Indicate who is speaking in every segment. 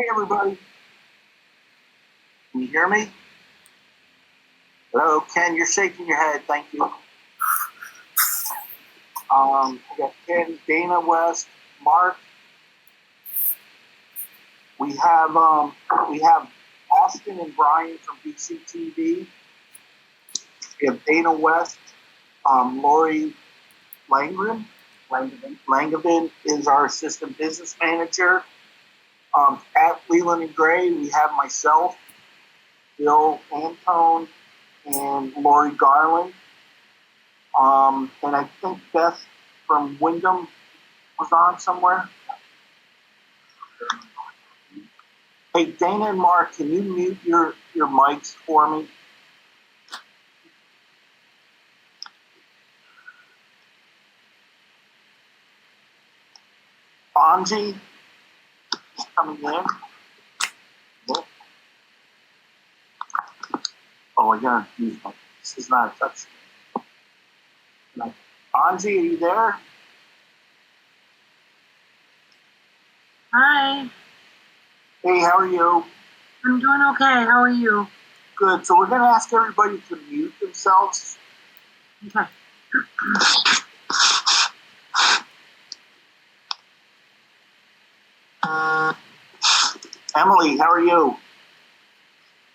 Speaker 1: Hey, everybody. Can you hear me? Hello, Ken, you're shaking your head. Thank you. I got Ken, Dana, West, Mark. We have Austin and Brian from BCTV. We have Dana West, Lori Langevin is our assistant business manager. At Leland and Gray, we have myself, Bill Antone, and Lori Garland. And I think Beth from Windham was on somewhere. Hey, Dana and Mark, can you mute your mics for me? Anji is coming in. Oh, I gotta use my. This is not a touch. Anji, are you there?
Speaker 2: Hi.
Speaker 1: Hey, how are you?
Speaker 2: I'm doing okay. How are you?
Speaker 1: Good. So we're going to ask everybody to mute themselves.
Speaker 2: Okay.
Speaker 1: Emily, how are you?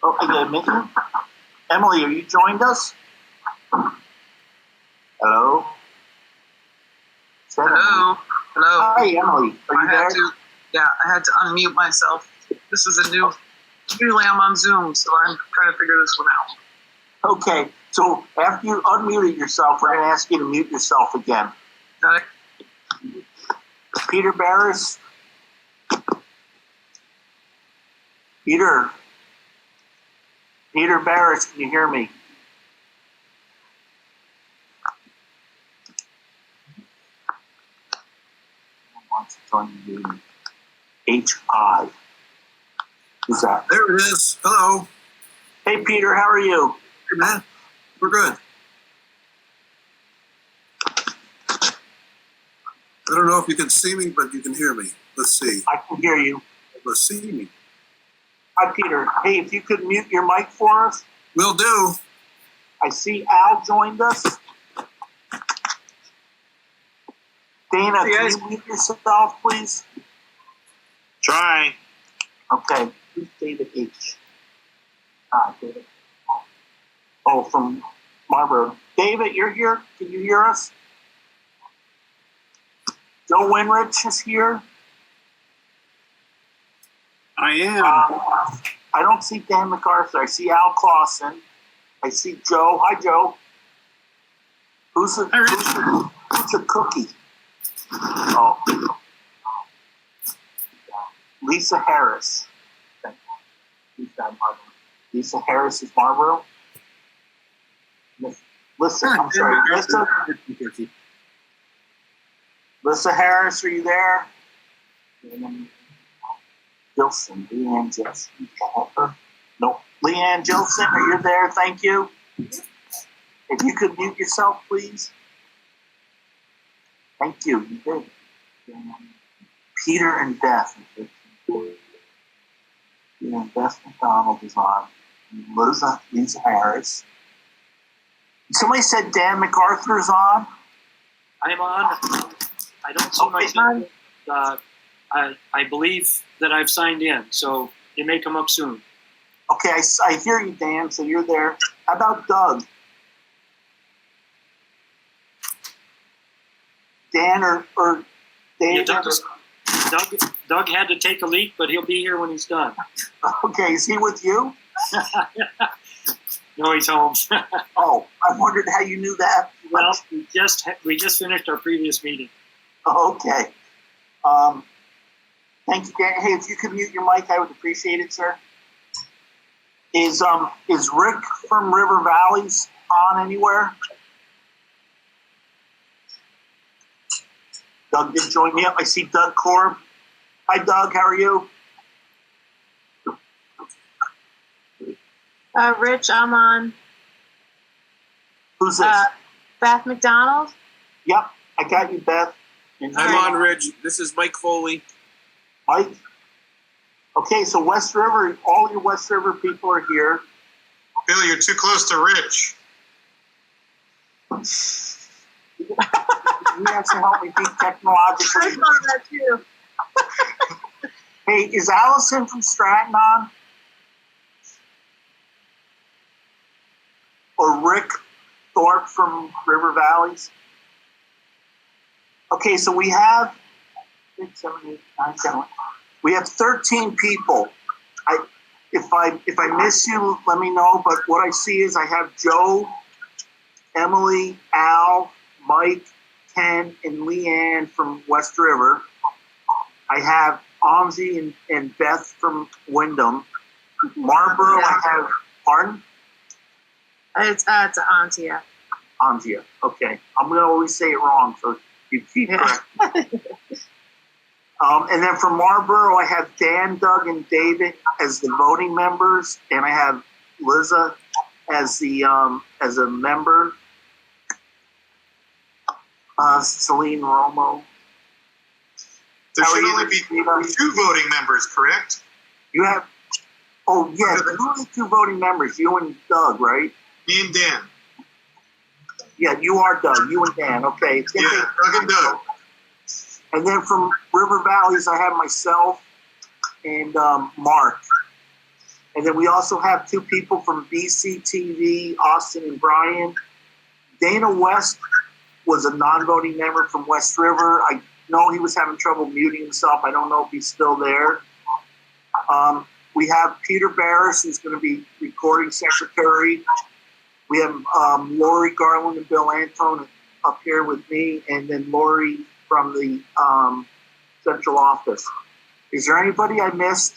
Speaker 1: Oh, I got a minute. Emily, are you joined us? Hello?
Speaker 3: Hello. Hello.
Speaker 1: Hi, Emily. Are you there?
Speaker 3: I had to unmute myself. This is usually I'm on Zoom, so I'm trying to figure this one out.
Speaker 1: Okay, so after you unmuted yourself, we're going to ask you to mute yourself again.
Speaker 3: Got it?
Speaker 1: Peter Barris? Peter Barris, can you hear me? Wants to join the meeting. HI. Who's that?
Speaker 4: There it is. Hello.
Speaker 1: Hey, Peter, how are you?
Speaker 4: Hey, man. We're good. I don't know if you can see me, but you can hear me. Let's see.
Speaker 1: I can hear you.
Speaker 4: Let's see me.
Speaker 1: Hi, Peter. Hey, if you could mute your mic for us.
Speaker 4: Will do.
Speaker 1: I see Al joined us. Dana, can you mute yourself, please?
Speaker 5: Try.
Speaker 1: Okay. Who's David H? David. Oh, from Marlboro. David, you're here? Can you hear us? Joe Winrich is here.
Speaker 5: I am.
Speaker 1: I don't see Dan MacArthur. I see Al Clausen. I see Joe. Hi, Joe. Who's a cookie? Oh. Lisa Harris. Lisa Harris is Marlboro. Listen, I'm sorry. Lisa Harris, are you there? Gilson, Leanne Gilson. No, Leanne Gilson, are you there? Thank you. If you could mute yourself, please. Thank you. You did. Peter and Beth. Peter and Beth McDonald is on. Lisa Harris. Somebody said Dan MacArthur is on.
Speaker 6: I'm on. I don't see myself. I believe that I've signed in, so it may come up soon.
Speaker 1: Okay, I hear you, Dan, so you're there. How about Doug? Dan or Dave?
Speaker 6: Yeah, Doug had to take a leak, but he'll be here when he's done.
Speaker 1: Okay, is he with you?
Speaker 6: No, he's home.
Speaker 1: Oh, I wondered how you knew that.
Speaker 6: Well, we just finished our previous meeting.
Speaker 1: Okay. Thank you, Dan. Hey, if you could mute your mic, I would appreciate it, sir. Is Rick from River Valleys on anywhere? Doug did join me up. I see Doug Korb. Hi, Doug. How are you?
Speaker 2: Rich, I'm on.
Speaker 1: Who's this?
Speaker 2: Beth McDonald.
Speaker 1: Yep, I got you, Beth.
Speaker 5: I'm on, Rich. This is Mike Foley.
Speaker 1: Mike? Okay, so West River, all your West River people are here.
Speaker 5: Bill, you're too close to Rich.
Speaker 1: You have to help me be technologically.
Speaker 2: I saw that too.
Speaker 1: Hey, is Allison from Stratton on? Or Rick Thorpe from River Valleys? Okay, so we have 6, 7, 8, 9, 10. We have 13 people. If I miss you, let me know. But what I see is I have Joe, Emily, Al, Mike, Ken, and Leanne from West River. I have Anzi and Beth from Windham. Marlboro, I have, pardon?
Speaker 2: It's Antia.
Speaker 1: Anzia. Okay. I'm going to always say it wrong, so you keep correcting. And then from Marlboro, I have Dan, Doug, and David as the voting members, and I have Liza as a member. Celine Romo.
Speaker 5: There
Speaker 1: How are
Speaker 5: should
Speaker 1: you,
Speaker 5: only be
Speaker 1: Steve?
Speaker 5: 2 voting members, correct?
Speaker 1: You have, oh yeah, there's only 2 voting members, you and Doug, right?
Speaker 5: Me and Dan.
Speaker 1: Yeah, you are Doug, you and Dan, okay.
Speaker 5: Yeah, Doug and Doug.
Speaker 1: And then from River Valleys, I have myself and Mark. And then we also have 2 people from BCTV, Austin and Brian. Dana West was a non-voting member from West River. I know he was having trouble muting himself. I don't know if he's still there. We have Peter Barris, who's going to be recording secretary. We have Lori Garland and Bill Antone up here with me, and then Lori from the central office. Is there anybody I missed?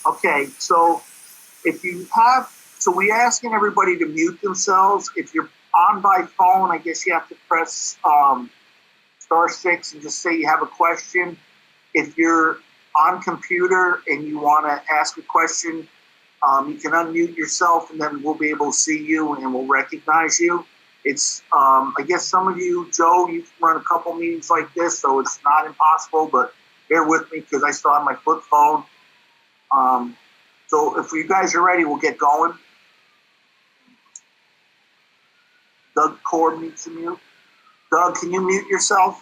Speaker 1: Okay, so if you have, so we're asking everybody to mute themselves. If you're on by phone, I guess you have to press *6 and just say you have a question. If you're on computer and you want to ask a question, you can unmute yourself and then we'll be able to see you and we'll recognize you. It's, I guess some of you, Joe, you've run a couple meetings like this, so it's not impossible, but bear with me because I still have my flip phone. So if you guys are ready, we'll get going. Doug Cord needs to mute. Doug, can you mute yourself?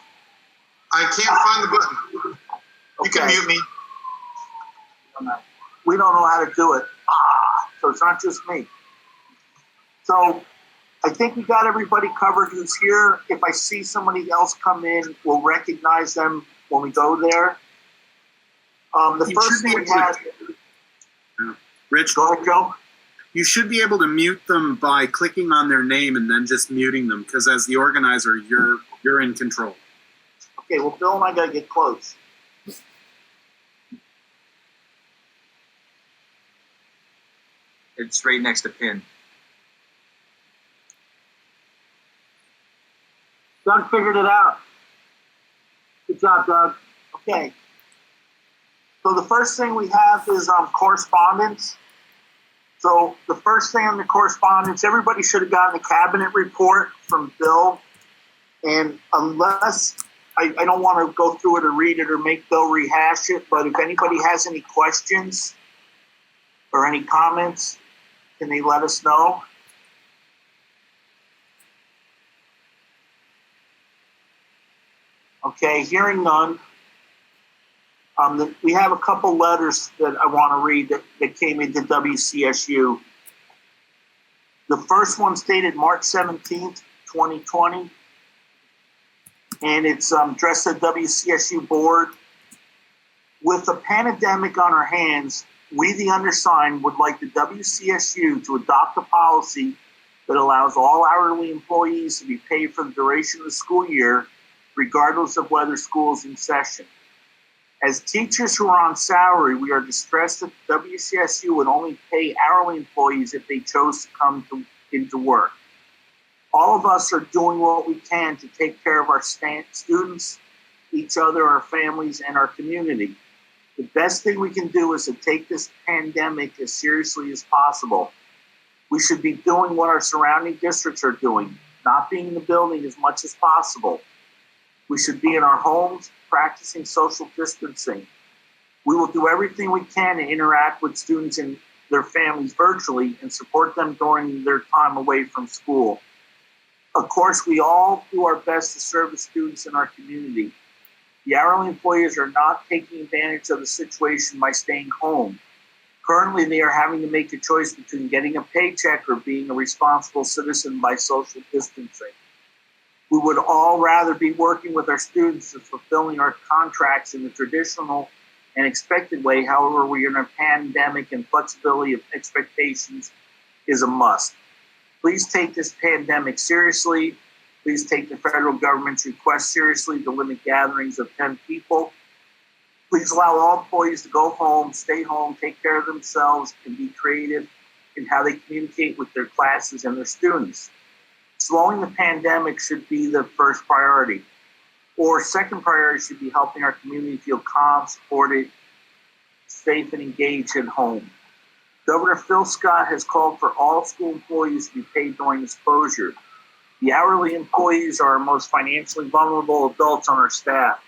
Speaker 5: I can't find the button. You can mute me.
Speaker 1: We don't know how to do it. So it's not just me. So I think we got everybody covered who's here. If I see somebody else come in, we'll recognize them when we go there. The first thing we had...
Speaker 7: Rich,
Speaker 1: Go ahead, Joe.
Speaker 7: you should be able to mute them by clicking on their name and then just muting them, because as the organizer, you're in control.
Speaker 1: Okay, well, Bill and I got to get close.
Speaker 8: It's right next to pin.
Speaker 1: Doug figured it out. Good job, Doug. Okay. So the first thing we have is correspondence. So the first thing on the correspondence, everybody should have gotten a cabinet report from Bill. And unless, I don't want to go through it or read it or make Bill rehash it, but if anybody has any questions or any comments, can they let us know? Okay, hearing none. We have a couple letters that I want to read that came into WCSU. The first one dated March 17th, 2020. And it's addressed to the WCSU board. With the pandemic on our hands, we, the undersigned, would like the WCSU to adopt a policy that allows all hourly employees to be paid for the duration of the school year, regardless of whether school is in session. As teachers who are on salary, we are distressed that the WCSU would only pay hourly employees if they chose to come into work. All of us are doing what we can to take care of our students, each other, our families, and our community. The best thing we can do is to take this pandemic as seriously as possible. We should be doing what our surrounding districts are doing, not being in the building as much as possible. We should be in our homes practicing social distancing. We will do everything we can to interact with students and their families virtually and support them during their time away from school. Of course, we all do our best to serve the students in our community. The hourly employees are not taking advantage of the situation by staying home. Currently, they are having to make a choice between getting a paycheck or being a responsible citizen by social distancing. We would all rather be working with our students and fulfilling our contracts in the traditional and expected way. However, we are in a pandemic and flexibility of expectations is a must. Please take this pandemic seriously. Please take the federal government's request seriously to limit gatherings of 10 people. Please allow all employees to go home, stay home, take care of themselves, and be creative in how they communicate with their classes and their students. Slowing the pandemic should be the first priority. Or second priority should be helping our community feel calm, supported, safe, and engaged at home. Governor Phil Scott has called for all school employees to be paid during this closure. The hourly employees are our most financially vulnerable adults on our staff.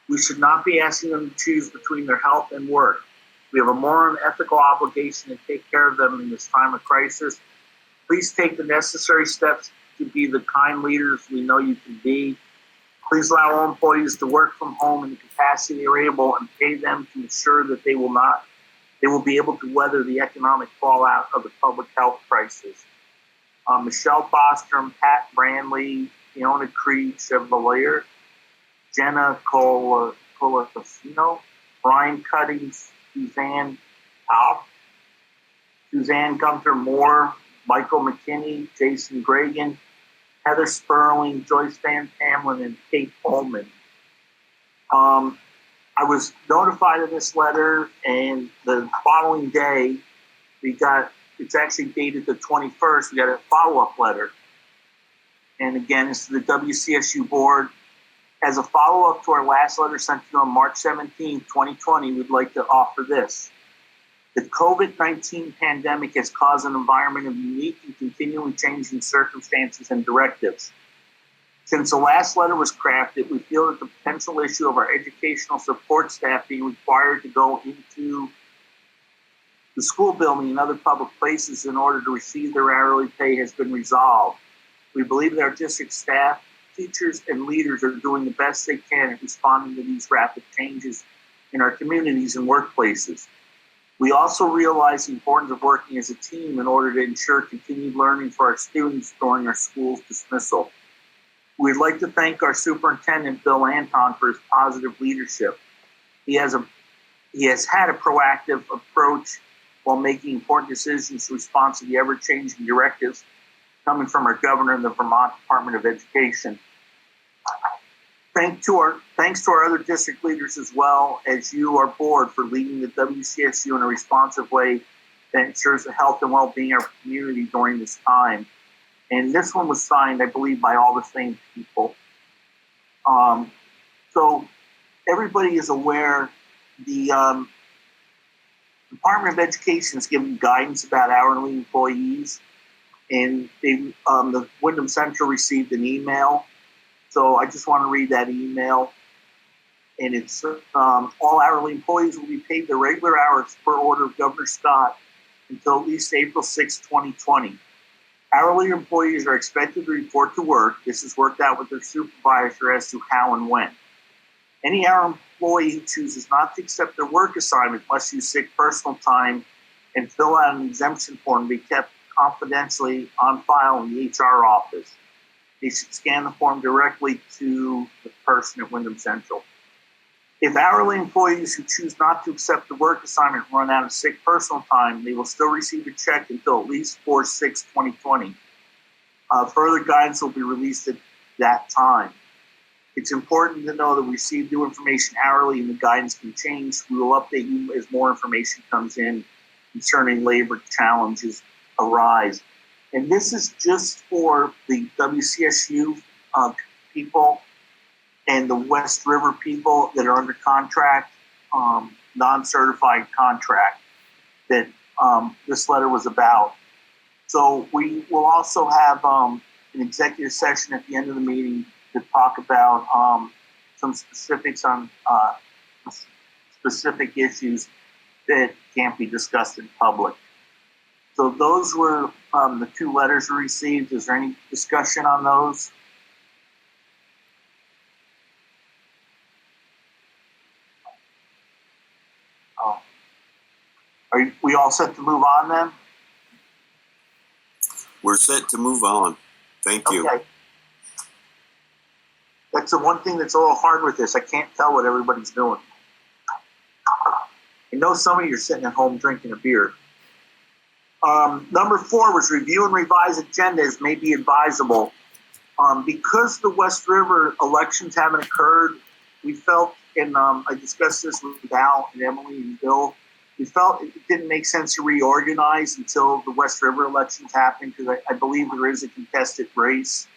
Speaker 1: We should not be asking them to choose between their health and work. We have a moral and ethical obligation to take care of them in this time of crisis. Please take the necessary steps to be the kind leaders we know you can be. Please allow all employees to work from home in the capacity they are able and pay them to ensure that they will be able to weather the economic fallout of the public health crisis. Michelle Bostrom, Pat Brandley, Fiona Creed Chevalier, Jenna Colacino, Brian Cuttings, Suzanne Alf, Suzanne Gunther Moore, Michael McKinney, Jason Gragan, Heather Sperling, Joyce Van Tamlin, and Kate Pullman. I was notified of this letter, and the following day, it's actually dated the 21st, we got a follow-up letter. And again, it's to the WCSU board. As a follow-up to our last letter sent to you on March 17, 2020, we'd like to offer this. The COVID-19 pandemic has caused an environment of unique and continually changing circumstances and directives. Since the last letter was crafted, we feel that the potential issue of our educational support staff being required to go into the school building and other public places in order to receive their hourly pay has been resolved. We believe that our district staff, teachers, and leaders are doing the best they can at responding to these rapid changes in our communities and workplaces. We also realize the importance of working as a team in order to ensure continued learning for our students during our school's dismissal. We'd like to thank our superintendent, Bill Anton, for his positive leadership. He has had a proactive approach while making important decisions to respond to the ever-changing directives coming from our governor and the Vermont Department of Education. Thanks to our other district leaders as well as you, our board, for leading the WCSU in a responsive way that ensures the health and well-being of our community during this time. And this one was signed, I believe, by all the same people. So everybody is aware the Department of Education is giving guidance about hourly employees, and the Windham Central received an email. So I just want to read that email. And it's all hourly employees will be paid their regular hours per order of Governor Scott until at least April 6, 2020. Hourly employees are expected to report to work. This is worked out with their supervisor as to how and when. Any hourly employee who chooses not to accept their work assignment must use sick personal time and fill out an exemption form to be kept confidentially on file in the HR office. They should scan the form directly to the person at Windham Central. If hourly employees who choose not to accept the work assignment run out of sick personal time, they will still receive a check until at least 4/6/2020. Further guidance will be released at that time. It's important to know that we receive new information hourly and the guidance can change. We will update you as more information comes in concerning labor challenges arise. And this is just for the WCSU people and the West River people that are under contract, non-certified contract that this letter was about. So we will also have an executive session at the end of the meeting to to talk about some specifics on specific issues that can't be discussed in public. So those were the two letters we received. Is there any discussion on those? Are we all set to move on then?
Speaker 9: We're set to move on. Thank you.
Speaker 1: Okay. That's the one thing that's a little hard with this. I can't tell what everybody's doing. I know some of you are sitting at home drinking a beer. Number 4 was review and revise agendas may be advisable. Because the West River elections haven't occurred, we felt, and I discussed this with Val and Emily and Bill, we felt it didn't make sense to reorganize until the West River elections happened, because I believe there is a contested race.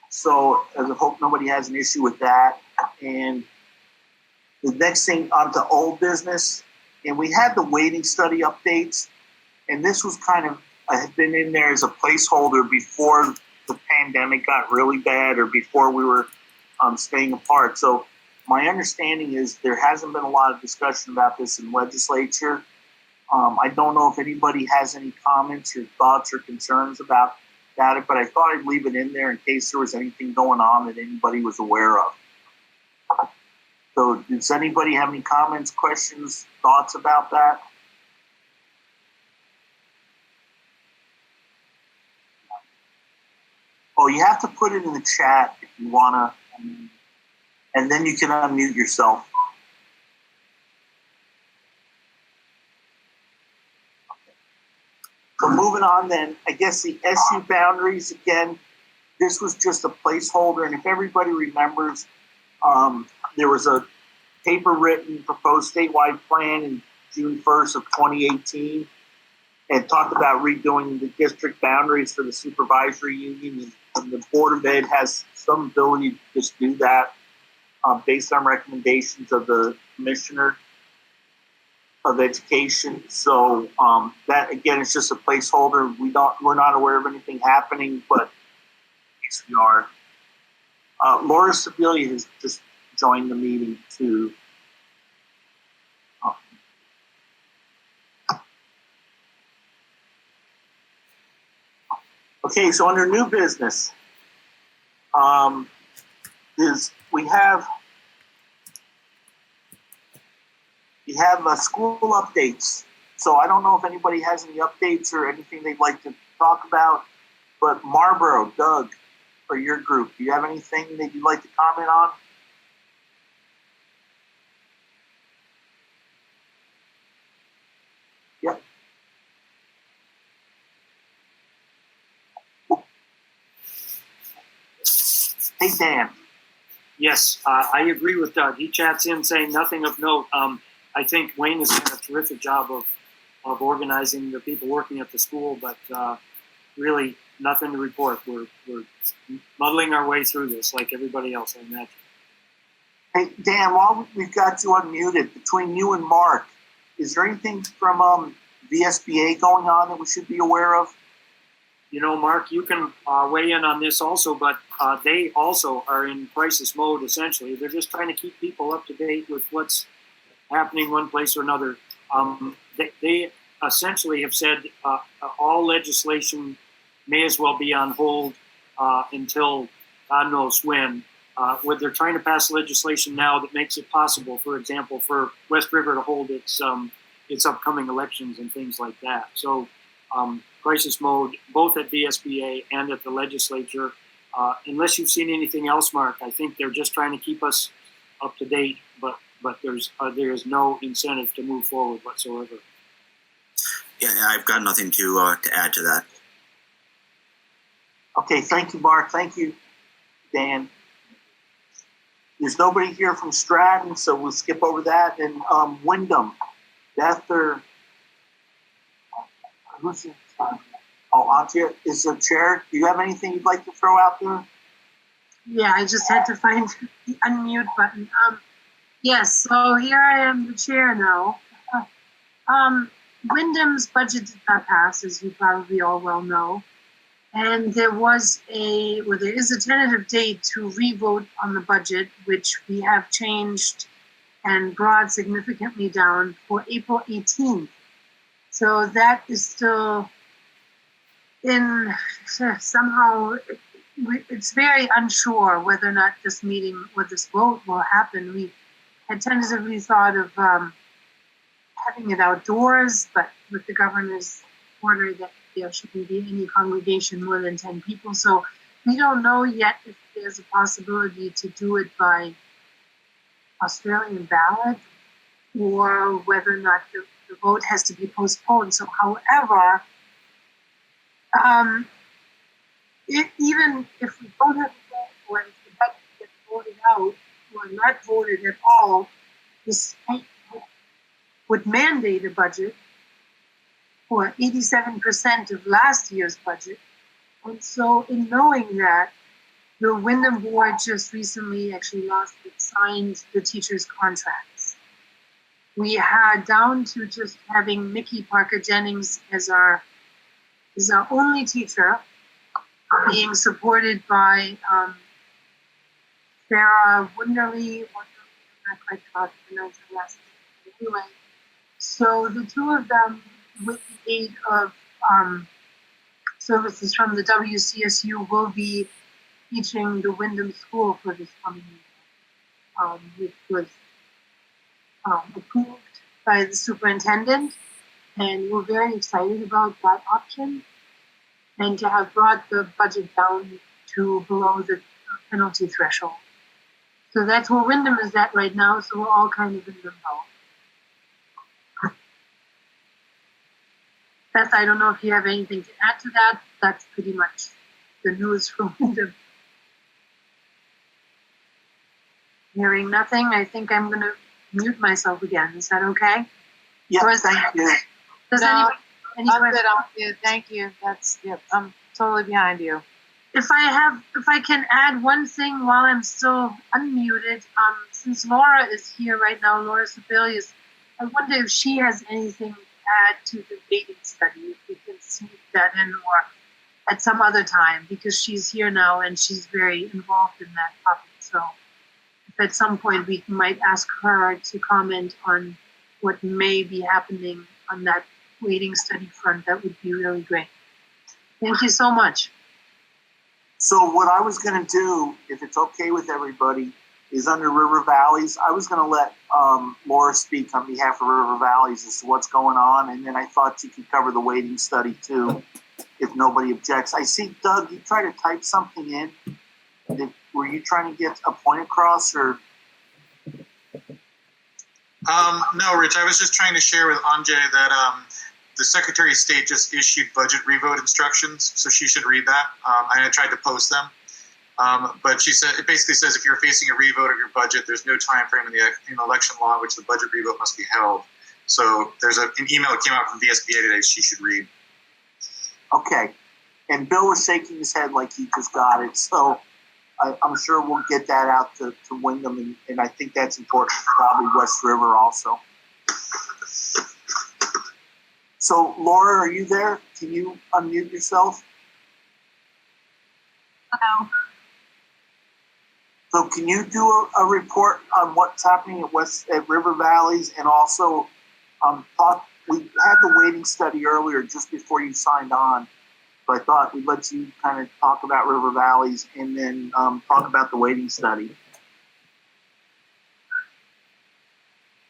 Speaker 1: So I hope nobody has an issue with that. And the next thing, on to old business. And we had the waiting study updates. And this was kind of, I had been in there as a placeholder before the pandemic got really bad, or before we were staying apart. So my understanding is there hasn't been a lot of discussion about this in legislature. I don't know if anybody has any comments or thoughts or concerns about it, but I thought I'd leave it in there in case there was anything going on that anybody was aware of. So does anybody have any comments, questions, thoughts about that? Oh, you have to put it in the chat if you want to, and then you can unmute yourself. So moving on then, I guess the SU boundaries, again, this was just a placeholder. And if everybody remembers, there was a paper written proposed statewide plan in June 1st of 2018 and talked about redoing the district boundaries for the supervisory union. And the Board of Ed has some ability to just do that based on recommendations of the Commissioner of Education. So that, again, is just a placeholder. We're not aware of anything happening, but yes, we are. Laura Sibilia has just joined the meeting too. Okay, so under new business, we have school updates. So I don't know if anybody has any updates or anything they'd like to talk about, but Marlboro, Doug, or your group, do you have anything that you'd like to comment on? Yep. Hey, Dan.
Speaker 6: Yes, I agree with Doug. He chats in saying nothing of note. I think Wayne has done a terrific job of organizing the people working at the school, but really nothing to report. We're muddling our way through this like everybody else, I imagine.
Speaker 1: Hey, Dan, while we've got you unmuted, between you and Mark, is there anything from VSBA going on that we should be aware of?
Speaker 6: You know, Mark, you can weigh in on this also, but they also are in crisis mode, essentially. They're just trying to keep people up to date with what's happening one place or another. They essentially have said all legislation may as well be on hold until God knows when. Where they're trying to pass legislation now that makes it possible, for example, for West River to hold its upcoming elections and things like that. So crisis mode, both at VSBA and at the legislature. Unless you've seen anything else, Mark, I think they're just trying to keep us up to date, but there is no incentive to move forward whatsoever.
Speaker 10: Yeah, I've got nothing to add to that.
Speaker 1: Okay, thank you, Mark. Thank you, Dan. There's nobody here from Stratton, so we'll skip over that. And Windham, Beth or who's it? Antia is the chair. Do you have anything you'd like to throw out there?
Speaker 2: Yeah, I just had to find the unmute button. Yes, so here I am, the chair now. Wyndham's budget did not pass, as you probably all well know. And there is a tentative date to revote on the budget, which we have changed and brought significantly down for April 18th. So that is still in somehow, it's very unsure whether or not this meeting or this vote will happen. We had tentatively thought of having it outdoors, but with the governor's order that there shouldn't be any congregation more than 10 people. So we don't know yet if there's a possibility to do it by Australian ballot or whether or not the vote has to be postponed. So however, even if we don't have a vote or if the budget gets voted out or not voted at all, the state would mandate a budget for 87% of last year's budget. And so in knowing that, the Windham board just recently, actually last week, signed the teachers' contracts. We had down to just having Mickey Parker Jennings as our only teacher, being supported by Sarah Wunderly. I'm not quite sure how to pronounce her last name. Anyway, so the two of them, with the aid of services from the WCSU, will be teaching the Windham School for this coming year, which was approved by the superintendent, and we're very excited about that option and to have brought the budget down to below the penalty threshold. So that's where Windham is at right now, so we're all kind of in limbo. Beth, I don't know if you have anything to add to that. That's pretty much the news from Windham. Hearing nothing, I think I'm going to mute myself again. Is that okay?
Speaker 1: Yeah, thank you.
Speaker 2: Does
Speaker 11: No,
Speaker 2: any
Speaker 11: I'm
Speaker 2: questions?
Speaker 11: good. I'm good. Thank you. I'm totally behind you.
Speaker 2: If I can add one thing while I'm still unmuted, since Laura is here right now, Laura Sebelius, I wonder if she has anything to add to the dating study, if we can sneak that in or at some other time, because she's here now and she's very involved in that topic. So if at some point we might ask her to comment on what may be happening on that waiting study front, that would be really great. Thank you so much.
Speaker 1: So what I was going to do, if it's okay with everybody, is under River Valleys. I was going to let Laura speak on behalf of River Valleys as to what's going on, and then I thought you could cover the waiting study too, if nobody objects. I see, Doug, you try to type something in. Were you trying to get a point across, or?
Speaker 5: No, Rich, I was just trying to share with Anjay that the Secretary of State just issued budget revote instructions, so she should read that. I tried to post them. But she said, it basically says if you're facing a revote of your budget, there's no time frame in the election law in which the budget revote must be held. So there's an email that came out from VSBA today she should read.
Speaker 1: Okay. And Bill was shaking his head like he just got it. So I'm sure we'll get that out to Windham, and I think that's important, probably West River also. So, Laura, are you there? Can you unmute yourself?
Speaker 11: Hello.
Speaker 1: So can you do a report on what's happening at River Valleys, and also we had the waiting study earlier just before you signed on, so I thought we'd let you kind of talk about River Valleys and then talk about the waiting study.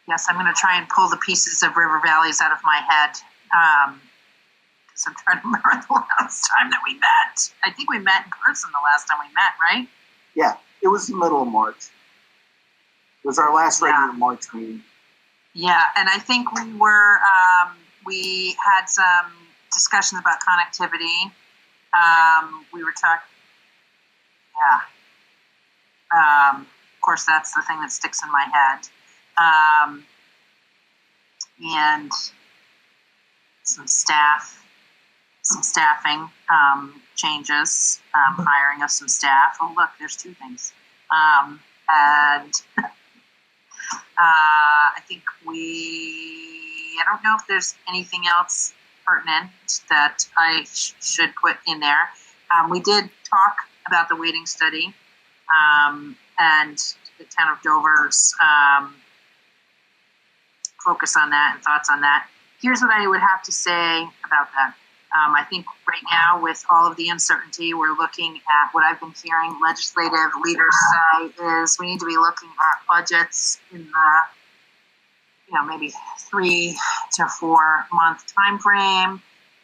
Speaker 11: Yes, I'm going to try and pull the pieces of River Valleys out of my head. Because I'm trying to remember the last time that we met. I think we met in person the last time we met, right?
Speaker 1: Yeah, it was the middle of March. It was our last regular March meeting.
Speaker 11: Yeah, and I think we had some discussions about connectivity. We were talking, of course, that's the thing that sticks in my head. And some staffing changes, hiring of some staff. Oh, look, there's two things. And I think I don't know if there's anything else pertinent that I should put in there. We did talk about the waiting study and the town of Dover's focus on that and thoughts on that. Here's what I would have to say about that. I think right now, with all of the uncertainty, we're looking at what I've been hearing legislative leaders say is we need to be looking at budgets in the, maybe 3 to 4 month time frame,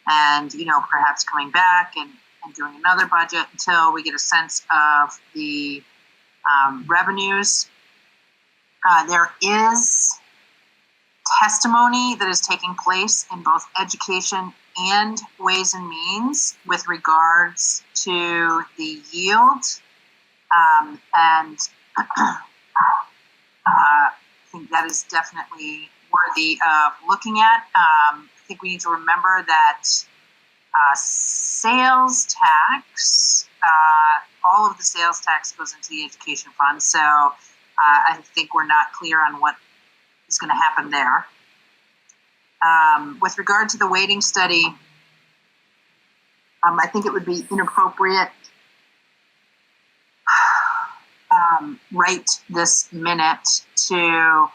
Speaker 11: and perhaps coming back and doing another budget until we get a sense of the revenues. There is testimony that is taking place in both education and Ways and Means with regards to the yield. And I think that is definitely worthy of looking at. I think we need to remember that sales tax, all of the sales tax goes into the education fund. So I think we're not clear on what is going to happen there. With regard to the waiting study, I think it would be inappropriate right this minute to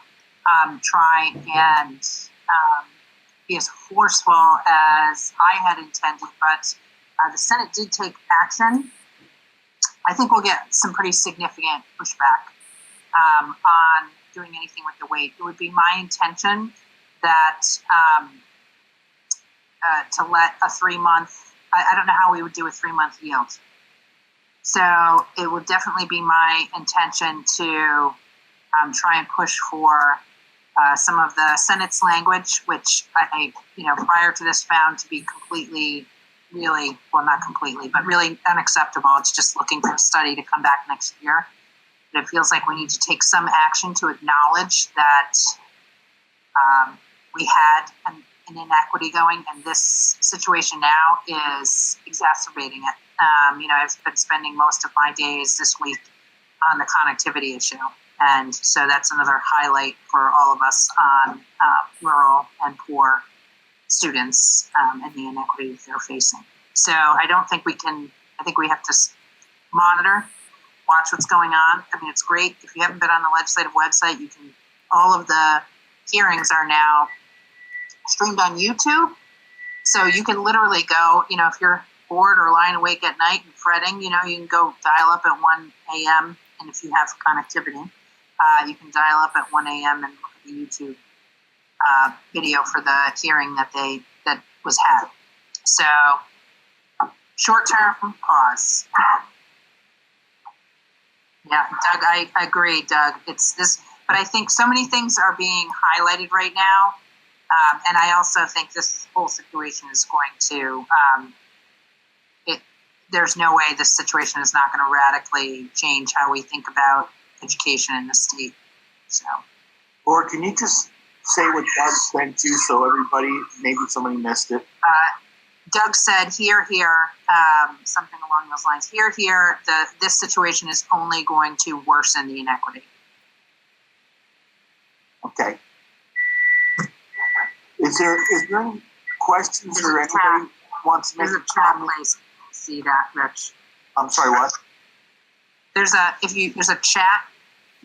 Speaker 11: try and be as forceful as I had intended, but the Senate did take action. I think we'll get some pretty significant pushback on doing anything with the wait. It would be my intention that to let a 3-month, I don't know how we would do a 3-month yield. So it would definitely be my intention to try and push for some of the Senate's language, which I, prior to this found to be completely, really, well, not completely, but really unacceptable. It's just looking for a study to come back next year. But it feels like we need to take some action to acknowledge that we had an inequity going, and this situation now is exacerbating it. I've been spending most of my days this week on the connectivity issue. And so that's another highlight for all of us on rural and poor students and the inequities they're facing. So I think we have to monitor, watch what's going on. I mean, it's great. If you haven't been on the legislative website, all of the hearings are now streamed on YouTube. So you can literally go, if you're bored or lying awake at night and fretting, you can go dial up at 1 a.m. And if you have connectivity, you can dial up at 1 a.m. and look at the YouTube video for the hearing that was had. So short-term pause. Yeah, Doug, I agree, Doug. It's this, but I think so many things are being highlighted right now. And I also think this whole situation is going to, there's no way this situation is not going to radically change how we think about education in the state. So,
Speaker 1: Or can you just say what Doug sent you so everybody, maybe somebody missed it?
Speaker 11: Doug said, here, something along those lines. Here, this situation is only going to worsen the inequity.
Speaker 1: Okay. Is there any questions or anybody wants to make
Speaker 11: There's
Speaker 1: a
Speaker 11: a chat
Speaker 1: comment?
Speaker 11: place. See that, Rich?
Speaker 1: I'm sorry, what?
Speaker 11: There's a chat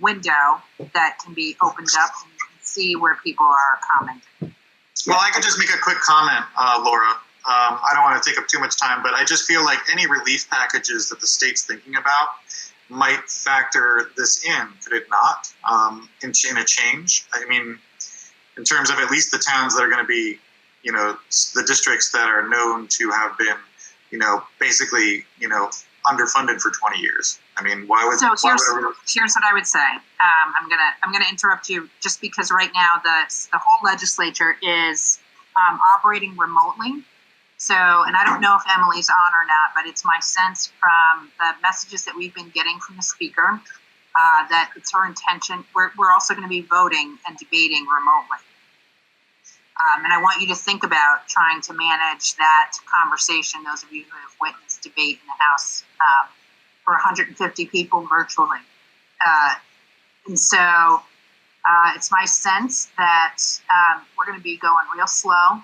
Speaker 11: window that can be opened up and you can see where people are commenting.
Speaker 5: Well, I could just make a quick comment, Laura. I don't want to take up too much time, but I just feel like any relief packages that the state's thinking about might factor this in, could it not, in a change? I mean, in terms of at least the towns that are going to be, the districts that are known to have been, basically, underfunded for 20 years. I mean, why would?
Speaker 11: Here's what I would say. I'm gonna interrupt you just because right now the whole legislature is operating remotely. So, and I don't know if Emily's on or not, but it's my sense from the messages that we've been getting from the speaker that it's her intention. We're also going to be voting and debating remotely. And I want you to think about trying to manage that conversation, those of you who have witnessed debate in the House for 150 people virtually. And so it's my sense that we're going to be going real slow,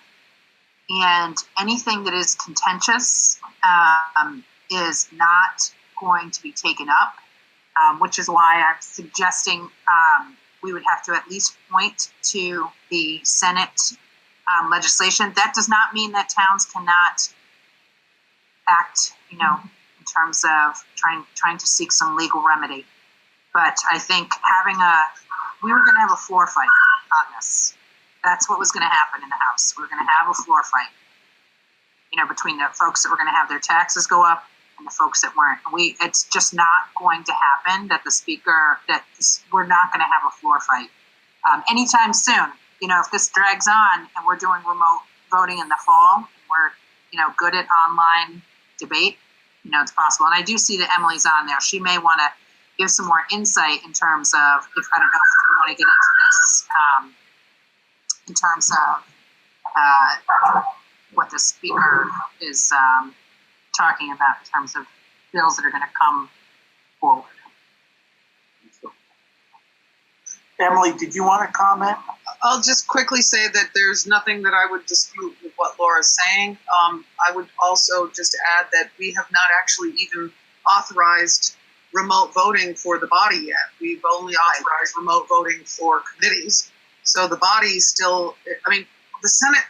Speaker 11: and anything that is contentious is not going to be taken up, which is why I'm suggesting we would have to at least point to the Senate legislation. That does not mean that towns cannot act, in terms of trying to seek some legal remedy. But I think we were going to have a floor fight on this. That's what was going to happen in the House. We were going to have a floor fight, between the folks that were going to have their taxes go up and the folks that weren't. It's just not going to happen that we're not going to have a floor fight anytime soon. If this drags on and we're doing remote voting in the fall, and we're, good at online debate, it's possible. And I do see that Emily's on there. She may want to give some more insight in terms of, I don't know if you want to get into this, in terms of what the speaker is talking about in terms of bills that are going to come forward.
Speaker 1: Emily, did you want to comment?
Speaker 3: I'll just quickly say that there's nothing that I would dispute with what Laura's saying. I would also just add that we have not actually even authorized remote voting for the body yet. We've only authorized remote voting for committees. So the body still, the Senate,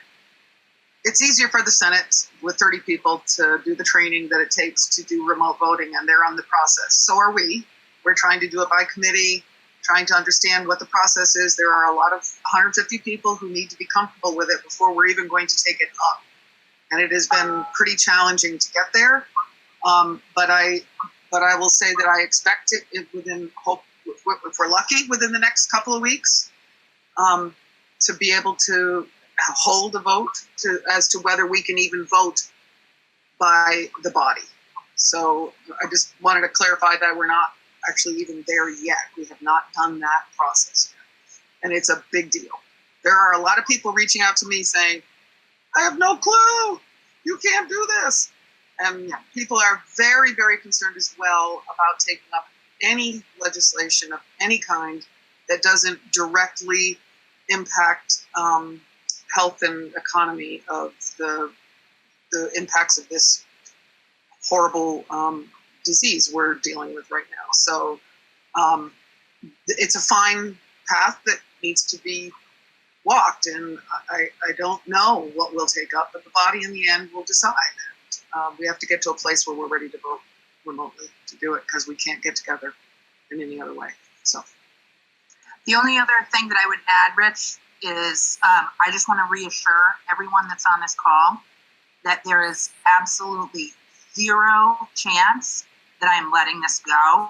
Speaker 3: it's easier for the Senate with 30 people to do the training that it takes to do remote voting, and they're on the process. So are we. We're trying to do it by committee, trying to understand what the process is. There are a lot of 150 people who need to be comfortable with it before we're even going to take it up. And it has been pretty challenging to get there. But I will say that I expect it within, if we're lucky, within the next couple of weeks, to be able to hold a vote as to whether we can even vote by the body. So I just wanted to clarify that we're not actually even there yet. We have not done that process yet. And it's a big deal. There are a lot of people reaching out to me saying, I have no clue. You can't do this. And people are very, very concerned as well about taking up any legislation of any kind that doesn't directly impact health and economy of the impacts of this horrible disease we're dealing with right now. So it's a fine path that needs to be walked, and I don't know what we'll take up, but the body in the end will decide. We have to get to a place where we're ready to vote remotely to do it, because we can't get together in any other way. So
Speaker 11: the only other thing that I would add, Rich, is I just want to reassure everyone that's on this call that there is absolutely zero chance that I'm letting this go.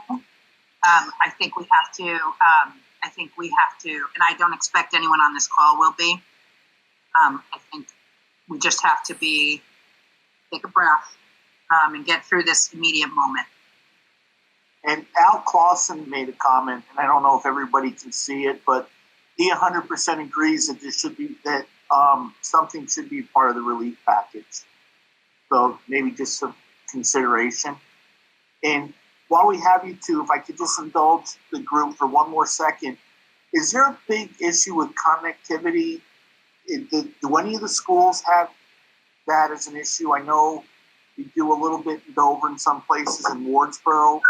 Speaker 11: I think we have to, and I don't expect anyone on this call will be. I think we just have to take a breath and get through this immediate moment.
Speaker 1: And Al Clausen made a comment, and I don't know if everybody can see it, but he 100% agrees that there should be something should be part of the relief package. So maybe just some consideration. And while we have you two, if I could just indulge the group for one more second, is there a big issue with connectivity? Do any of the schools have that as an issue? I know we do a little bit in Dover in some places, in Wardsboro.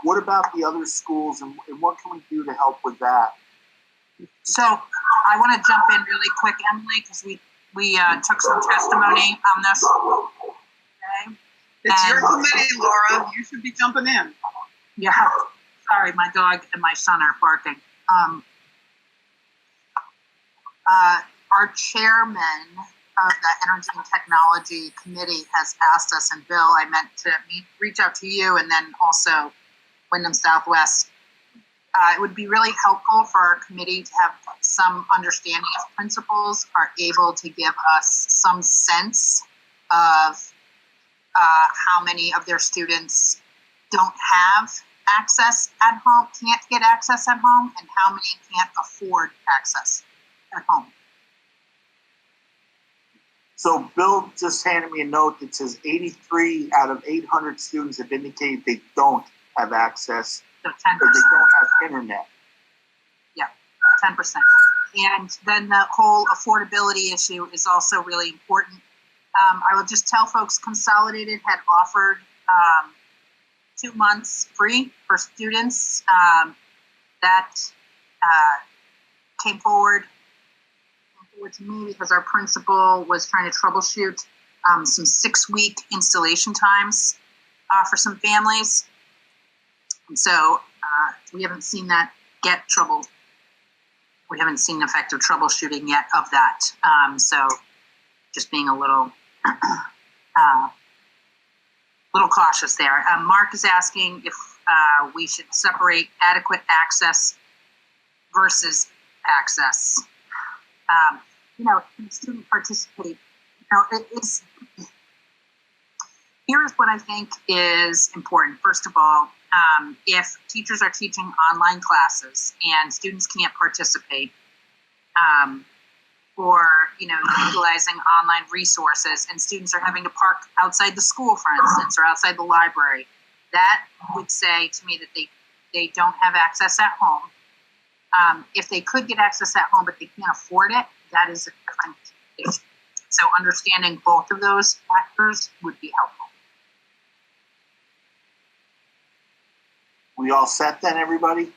Speaker 1: What about the other schools, and what can we do to help with that?
Speaker 11: So I want to jump in really quick, Emily, because we took some testimony on this. Okay.
Speaker 3: It's your committee, Laura. You should be jumping in.
Speaker 11: Yeah. Sorry, my dog and my son are barking. Our chairman of the Energy and Technology Committee has asked us, and Bill, I meant to reach out to you, and then also Windham Southwest. It would be really helpful for our committee to have some understanding of principals are able to give us some sense of how many of their students don't have access at home, can't get access at home, and how many can't afford access at home.
Speaker 1: So Bill just handed me a note that says 83 out of 800 students have indicated they don't have access,
Speaker 11: so 10%.
Speaker 1: Or they don't have internet.
Speaker 11: Yeah, 10%. And then the whole affordability issue is also really important. I will just tell folks, Consolidated had offered 2 months free for students. That came forward to me because our principal was trying to troubleshoot some 6-week installation times for some families. And so we haven't seen that we haven't seen effective troubleshooting yet of that. So just being a little cautious there. Mark is asking if we should separate adequate access versus access. Can the student participate? Here's what I think is important. First of all, if teachers are teaching online classes and students can't participate, or utilizing online resources, and students are having to park outside the school, for instance, or outside the library, that would say to me that they don't have access at home. If they could get access at home but they can't afford it, that is a different issue. So understanding both of those factors would be helpful.
Speaker 1: We all set then, everybody?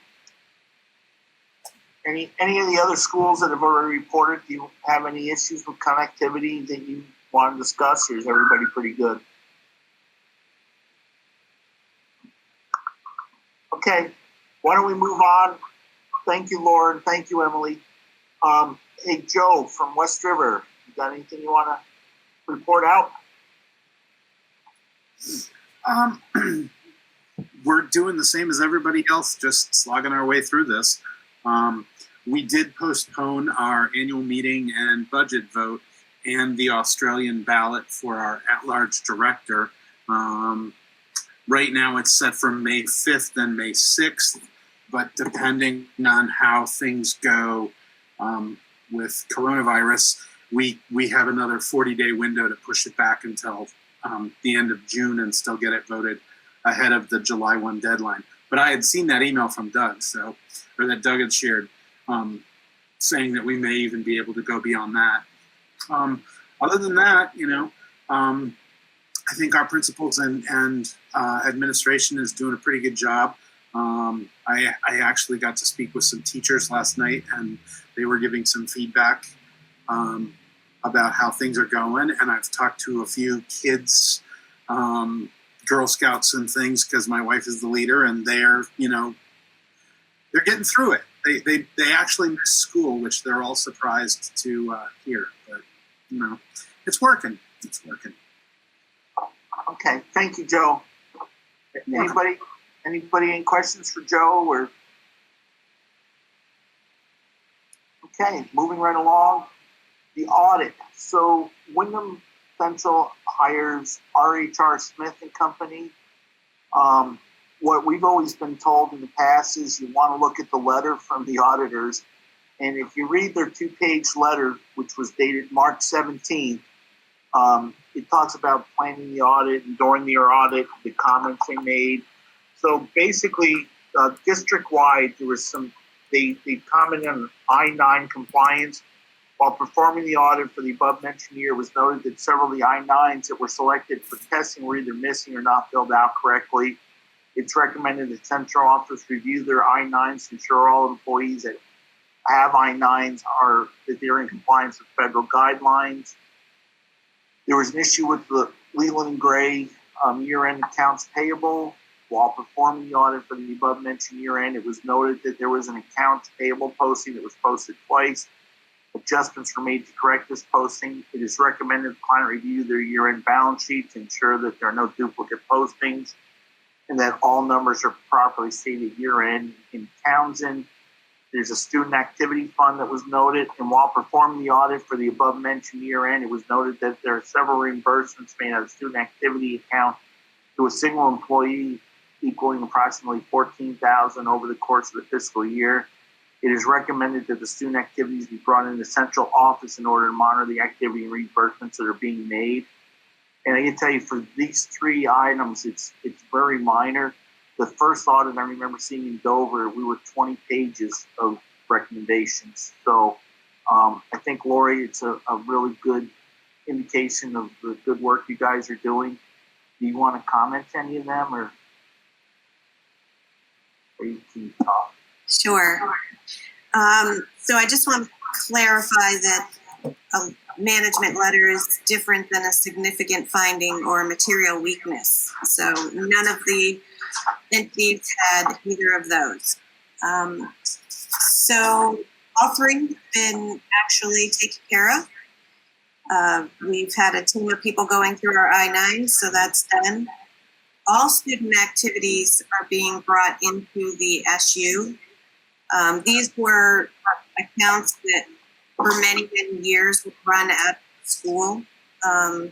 Speaker 1: Any of the other schools that have already reported, do you have any issues with connectivity that you want to discuss, or is everybody pretty good? Okay, why don't we move on? Thank you, Lauren. Thank you, Emily. Hey, Joe from West River, you got anything you want to report out?
Speaker 7: We're doing the same as everybody else, just slogging our way through this. We did postpone our annual meeting and budget vote and the Australian ballot for our at-large director. Right now it's set for May 5th and May 6th, but depending on how things go with coronavirus, we have another 40-day window to push it back until the end of June and still get it voted ahead of the July 1 deadline. But I had seen that email from Doug, or that Doug had shared, saying that we may even be able to go beyond that. Other than that, I think our principals and administration is doing a pretty good job. I actually got to speak with some teachers last night, and they were giving some feedback about how things are going. And I've talked to a few kids, Girl Scouts and things, because my wife is the leader, and they're getting through it. They actually miss school, which they're all surprised to hear. But it's working. It's working.
Speaker 1: Okay, thank you, Joe. Anybody any questions for Joe? Or okay, moving right along. The audit. So Windham Central hires RHR Smith and Company. What we've always been told in the past is you want to look at the letter from the auditors. And if you read their 2-page letter, which was dated March 17th, it talks about planning the audit and during the audit, the comments they made. So basically, district-wide, there was they commented on I-9 compliance. While performing the audit for the above-mentioned year, it was noted that several of the I-9s that were selected for testing were either missing or not filled out correctly. It's recommended that central office review their I-9s to ensure all employees that have I-9s that they're in compliance with federal guidelines. There was an issue with the Leland and Gray year-end accounts payable. While performing the audit for the above-mentioned year-end, it was noted that there was an accounts payable posting that was posted twice. Adjustments were made to correct this posting. It is recommended the client review their year-end balance sheet to ensure that there are no duplicate postings and that all numbers are properly stated year-end. In Townsend, there's a student activity fund that was noted, and while performing the audit for the above-mentioned year-end, it was noted that there are several reimbursements made out of the student activity account to a single employee equaling approximately $14,000 over the course of the fiscal year. It is recommended that the student activities be brought into the central office in order to monitor the activity and reimbursements that are being made. And I can tell you for these 3 items, it's very minor. The first audit I remember seeing in Dover, we were 20 pages of recommendations. So I think, Lori, it's a really good indication of the good work you guys are doing. Do you want to comment to any of them, or you can talk?
Speaker 12: Sure. So I just want to clarify that a management letter is different than a significant finding or material weakness. So none of the entities had either of those. So all three have been actually taken care of. We've had a team of people going through our I-9, so that's done. All student activities are being brought into the SU. These were accounts that for many, many years would run at school. And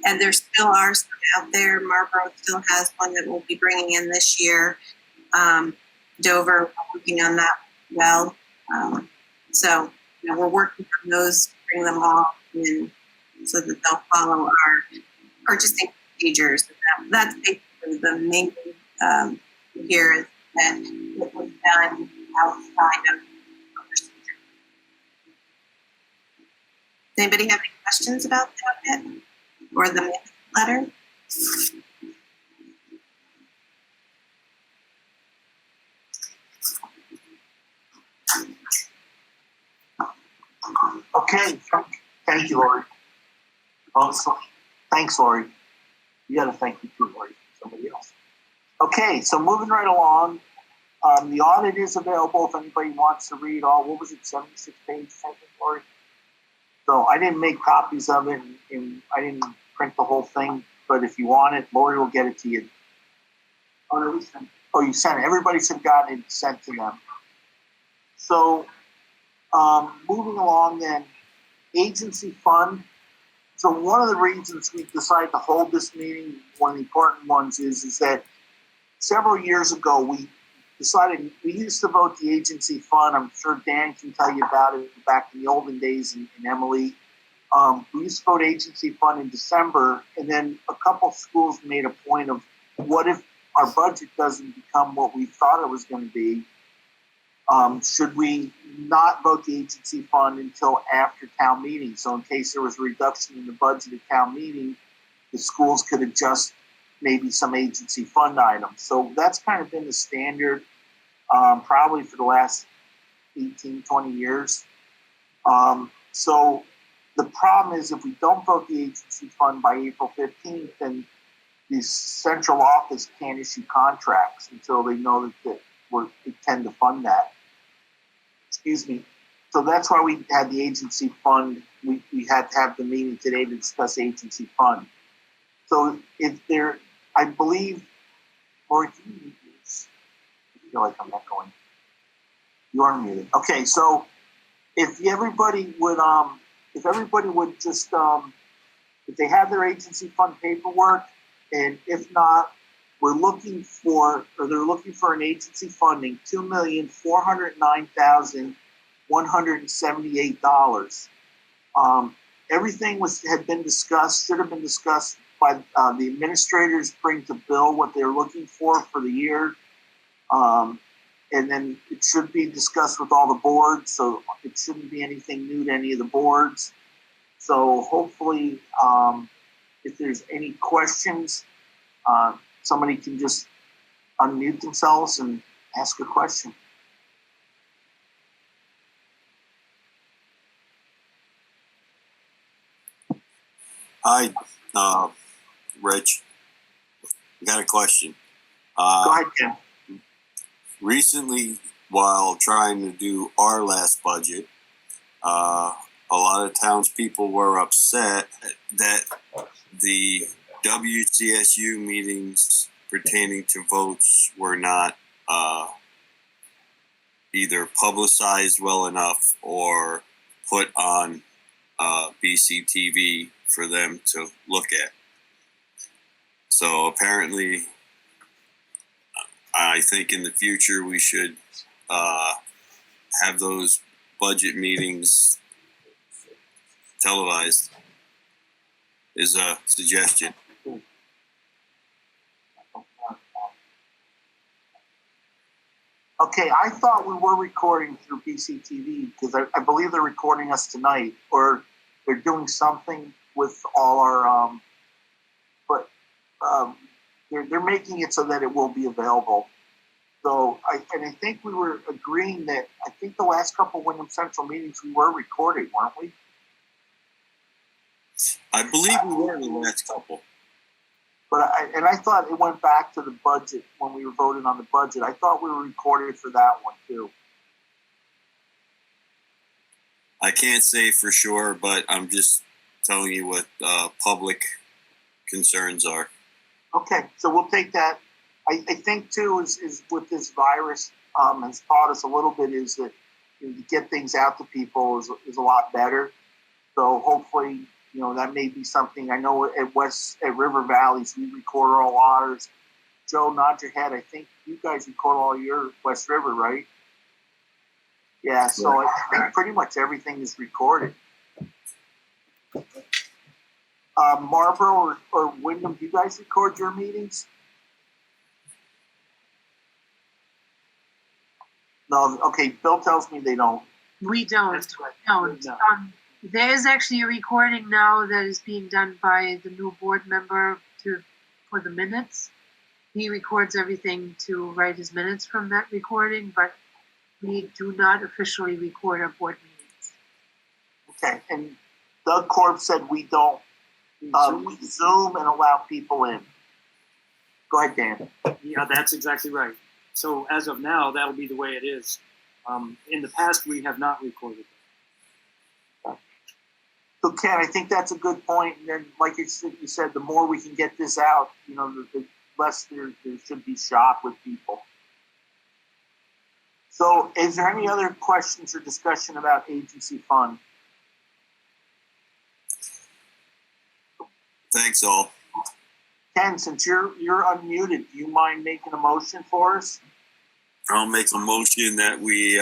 Speaker 12: there still are some out there. Marlboro still has one that we'll be bringing in this year. Dover, working on that well. So we're working on those, bring them all in so that they'll follow our purchasing procedures. That's basically the main here is that it was done outside of procedure. Does anybody have any questions about that yet? Or the letter?
Speaker 1: Okay, thank you, Lori. Thanks, Lori. You got to thank me too, Lori. Somebody else. Okay, so moving right along. The audit is available if anybody wants to read all, what was it, 76 pages, I think, Lori? So I didn't make copies of it, and I didn't print the whole thing, but if you want it, Lori will get it to you. Oh, no, we sent it. Oh, you sent it. Everybody should have gotten it sent to them. So moving along then, agency fund. So one of the reasons we decided to hold this meeting, one of the important ones is that several years ago we decided we used to vote the agency fund. I'm sure Dan can tell you about it back in the olden days, and Emily. We used to vote agency fund in December, and then a couple schools made a point of what if our budget doesn't become what we thought it was going to be? Should we not vote the agency fund until after town meeting? So in case there was a reduction in the budget at town meeting, the schools could adjust maybe some agency fund items. So that's kind of been the standard probably for the last 18, 20 years. So the problem is if we don't vote the agency fund by April 15th, then the central office can't issue contracts until they know that we intend to fund that. Excuse me. So that's why we had the agency fund. We had to have the meeting today to discuss agency fund. So if there, I believe, or do you feel like I'm not going? You are muted. Okay, so if everybody would just, if they have their agency fund paperwork, and if not, they're looking for an agency funding $2,409,178. Everything had been discussed, should have been discussed by the administrators. Bring to Bill what they're looking for the year, and then it should be discussed with all the boards. So it shouldn't be anything new to any of the boards. So hopefully, if there's any questions, somebody can just unmute themselves and ask a question.
Speaker 9: Hi, Rich. I got a question.
Speaker 1: Go ahead, Jim.
Speaker 9: Recently, while trying to do our last budget, a lot of townspeople were upset that the WCSU meetings pertaining to votes were not either publicized well enough or put on BCTV for them to look at. So apparently, I think in the future we should have those budget meetings televised, is a suggestion.
Speaker 1: Okay, I thought we were recording through BCTV because I believe they're recording us tonight, or they're doing something with all our. But they're making it so that it will be available. So I think we were agreeing that I think the last couple of Windham Central meetings we were recorded, weren't we?
Speaker 9: I believe we were the last couple.
Speaker 1: But I thought it went back to the budget when we were voting on the budget. I thought we were recorded for that one too.
Speaker 9: I can't say for sure, but I'm just telling you what public concerns are.
Speaker 1: Okay, so we'll take that. I think too is with this virus has taught us a little bit is that to get things out to people is a lot better. So hopefully, that may be something. I know at River Valleys we record all ours. Joe, nod your head. I think you guys record all your West River, right? Yeah. So I think pretty much everything is recorded. Marlboro or Windham, do you guys record your meetings? No. Okay. Bill tells me they don't.
Speaker 2: We don't.
Speaker 6: That's right.
Speaker 2: Don't.
Speaker 6: No.
Speaker 2: There is actually a recording now that is being done by the new board member for the minutes. He records everything to write his minutes from that recording, but we do not officially record our board meetings.
Speaker 1: Okay. And Doug Korb said we don't. We Zoom and allow people in. Go ahead, Dan.
Speaker 6: Yeah, that's exactly right. So as of now, that'll be the way it is. In the past, we have not recorded.
Speaker 1: So Ken, I think that's a good point. And then, like you said, the more we can get this out, the less there should be shock with people. So is there any other questions or discussion about agency fund?
Speaker 9: Thanks, all.
Speaker 1: Ken, since you're unmuted, do you mind making a motion for us?
Speaker 9: I'll make a motion that we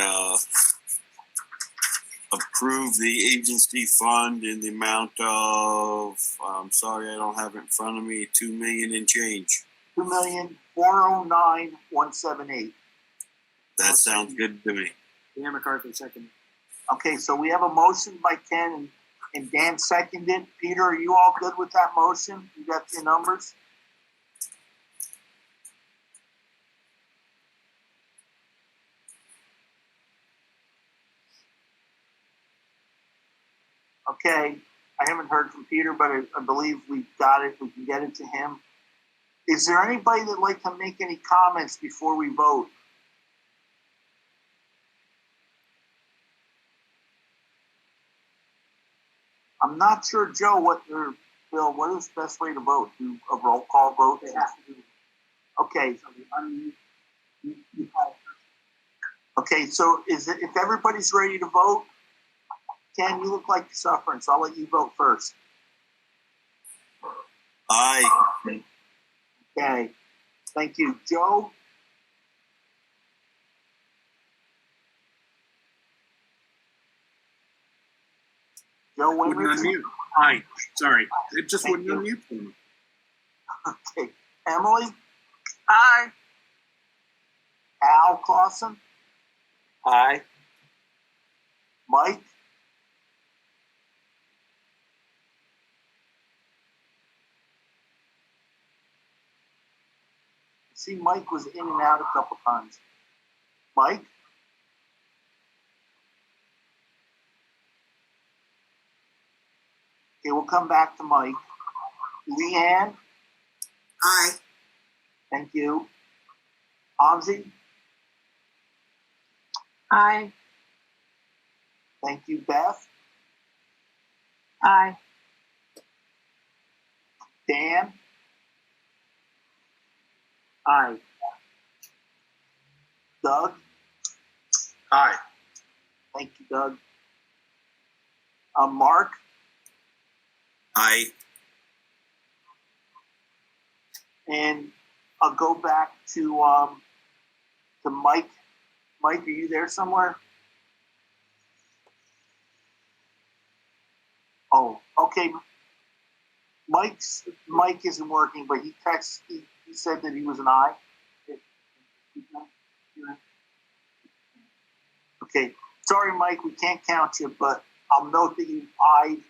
Speaker 9: approve the agency fund in the amount of, I'm sorry, I don't have it in front of me, $2 million and change.
Speaker 1: $2,409,178.
Speaker 9: That sounds good to me.
Speaker 6: Dan McCarthy, second.
Speaker 1: Okay, so we have a motion by Ken and Dan seconded. Peter, are you all good with that motion? You got your numbers? Okay, I haven't heard from Peter, but I believe we got it. We can get it to him. Is there anybody that'd like to make any comments before we vote? I'm not sure, Joe, Bill, what is the best way to vote? Do a roll call vote? Okay. Okay, so if everybody's ready to vote, Ken, you look like you're suffering, so I'll let you vote first.
Speaker 9: Aye.
Speaker 1: Okay, thank you. Joe? Joe
Speaker 7: Wouldn't
Speaker 1: Wimmer?
Speaker 7: unmute. Aye. Sorry. It just wouldn't unmute for me.
Speaker 1: Okay. Emily?
Speaker 3: Aye.
Speaker 1: Al Clausen?
Speaker 8: Aye.
Speaker 1: Mike? See, Mike was in and out a couple times. Mike? Okay, we'll come back to Mike. Leanne?
Speaker 12: Aye.
Speaker 1: Thank you. Anzi?
Speaker 2: Aye.
Speaker 1: Thank you. Beth?
Speaker 2: Aye.
Speaker 1: Dan?
Speaker 6: Aye.
Speaker 1: Doug?
Speaker 5: Aye.
Speaker 1: Thank you, Doug. Mark?
Speaker 10: Aye.
Speaker 1: And I'll go back to Mike. Mike, are you there somewhere? Oh, okay. Mike isn't working, but he said that he was an aye. Okay. Sorry, Mike, we can't count you, but I'll note that you ayed.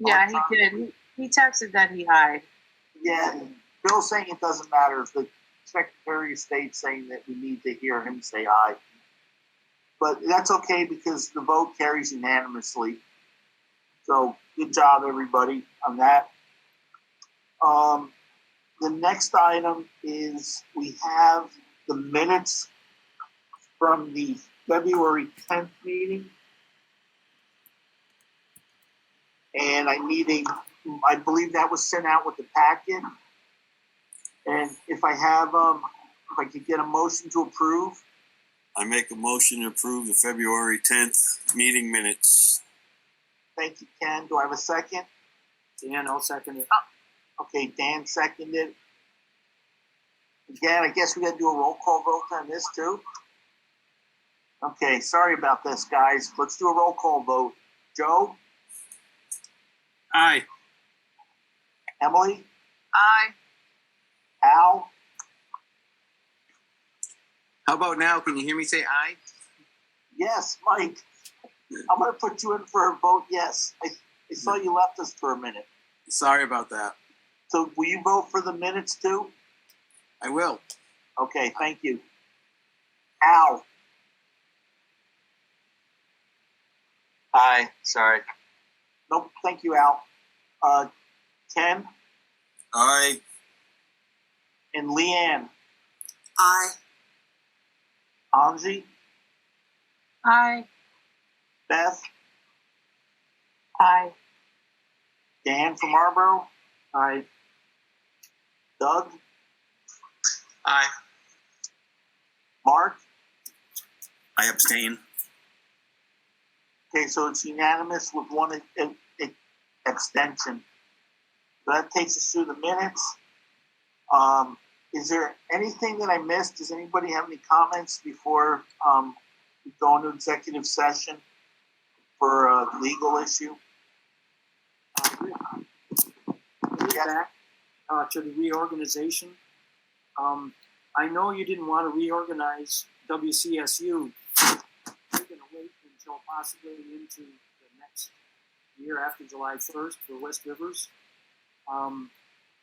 Speaker 11: Yeah, he did. He texted that he eyed.
Speaker 1: Yeah, Bill's saying it doesn't matter. The Secretary of State's saying that we need to hear him say aye. But that's okay because the vote carries unanimously. So good job, everybody, on that. The next item is we have the minutes from the February 10th meeting. And I believe that was sent out with the packet. And if I could get a motion to approve.
Speaker 9: I make a motion to approve the February 10th meeting minutes.
Speaker 1: Thank you, Ken. Do I have a second?
Speaker 6: Dan, I'll second it.
Speaker 1: Okay, Dan seconded. Again, I guess we got to do a roll call vote on this too. Okay, sorry about this, guys. Let's do a roll call vote. Joe?
Speaker 7: Aye.
Speaker 1: Emily?
Speaker 3: Aye.
Speaker 1: Al?
Speaker 8: How about now? Can you hear me say aye?
Speaker 1: Yes, Mike. I'm going to put you in for a vote yes. I saw you left us for a minute.
Speaker 8: Sorry about that.
Speaker 1: So will you vote for the minutes too?
Speaker 8: I will.
Speaker 1: Okay, thank you. Al?
Speaker 8: Aye. Sorry.
Speaker 1: Nope, thank you, Al. Ken?
Speaker 9: Aye.
Speaker 1: And Leanne?
Speaker 12: Aye.
Speaker 1: Angie?
Speaker 2: Aye.
Speaker 1: Beth?
Speaker 2: Aye.
Speaker 1: Dan from Marlboro?
Speaker 6: Aye.
Speaker 1: Doug?
Speaker 5: Aye.
Speaker 1: Mark?
Speaker 10: I abstain.
Speaker 1: Okay, so it's unanimous with one abstention. So that takes us through the minutes. Is there anything that I missed? Does anybody have any comments before we go into executive session for a legal issue?
Speaker 6: Back to the reorganization. I know you didn't want to reorganize WCSU. You're going to wait until possibly into the next year after July 1st for West Rivers.